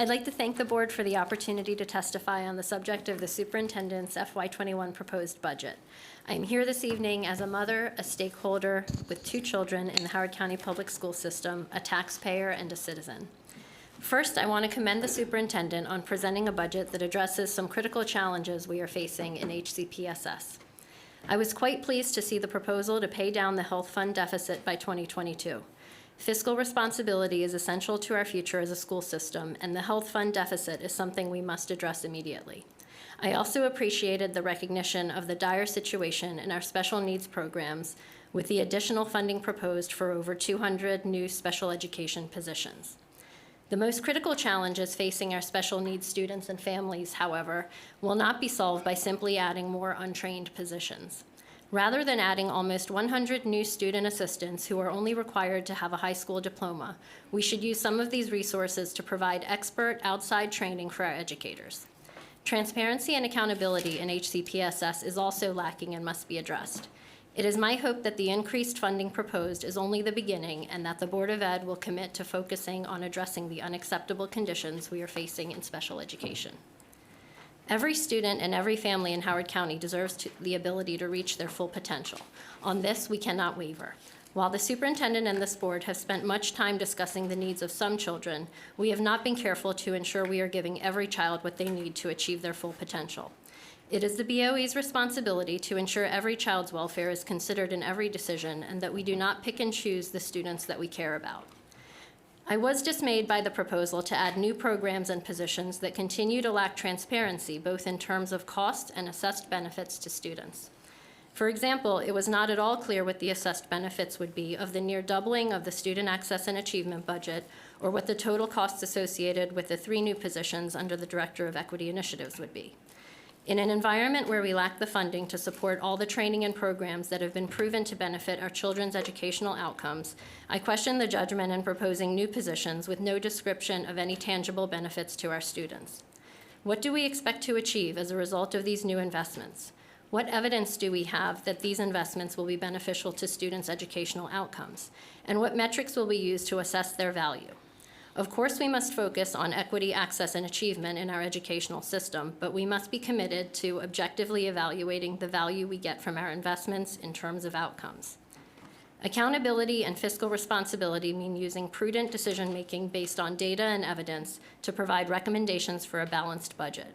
I'd like to thank the board for the opportunity to testify on the subject of the superintendent's FY21 proposed budget. I am here this evening as a mother, a stakeholder with 2 children in the Howard County Public School System, a taxpayer, and a citizen. First, I want to commend the superintendent on presenting a budget that addresses some critical challenges we are facing in HCPSS. I was quite pleased to see the proposal to pay down the health fund deficit by 2022. Fiscal responsibility is essential to our future as a school system, and the health fund deficit is something we must address immediately. I also appreciated the recognition of the dire situation in our special needs programs with the additional funding proposed for over 200 new special education positions. The most critical challenges facing our special needs students and families, however, will not be solved by simply adding more untrained positions. Rather than adding almost 100 new student assistants who are only required to have a high school diploma, we should use some of these resources to provide expert outside training for our educators. Transparency and accountability in HCPSS is also lacking and must be addressed. It is my hope that the increased funding proposed is only the beginning and that the Board of Ed will commit to focusing on addressing the unacceptable conditions we are facing in special education. Every student and every family in Howard County deserves the ability to reach their full potential. On this, we cannot waver. While the superintendent and this board have spent much time discussing the needs of some children, we have not been careful to ensure we are giving every child what they need to achieve their full potential. It is the BOE's responsibility to ensure every child's welfare is considered in every decision and that we do not pick and choose the students that we care about. I was dismayed by the proposal to add new programs and positions that continue to lack transparency, both in terms of cost and assessed benefits to students. For example, it was not at all clear what the assessed benefits would be of the near doubling of the Student Access and Achievement budget, or what the total costs associated with the 3 new positions under the Director of Equity Initiatives would be. In an environment where we lack the funding to support all the training and programs that have been proven to benefit our children's educational outcomes, I question the judgment in proposing new positions with no description of any tangible benefits to our students. What do we expect to achieve as a result of these new investments? What evidence do we have that these investments will be beneficial to students' educational outcomes? And what metrics will we use to assess their value? Of course, we must focus on equity, access, and achievement in our educational system, but we must be committed to objectively evaluating the value we get from our investments in terms of outcomes. Accountability and fiscal responsibility mean using prudent decision-making based on data and evidence to provide recommendations for a balanced budget.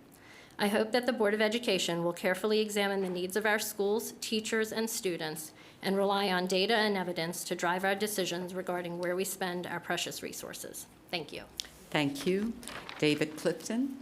I hope that the Board of Education will carefully examine the needs of our schools, teachers, and students, and rely on data and evidence to drive our decisions regarding where we spend our precious resources. Thank you. Thank you. David Clifton.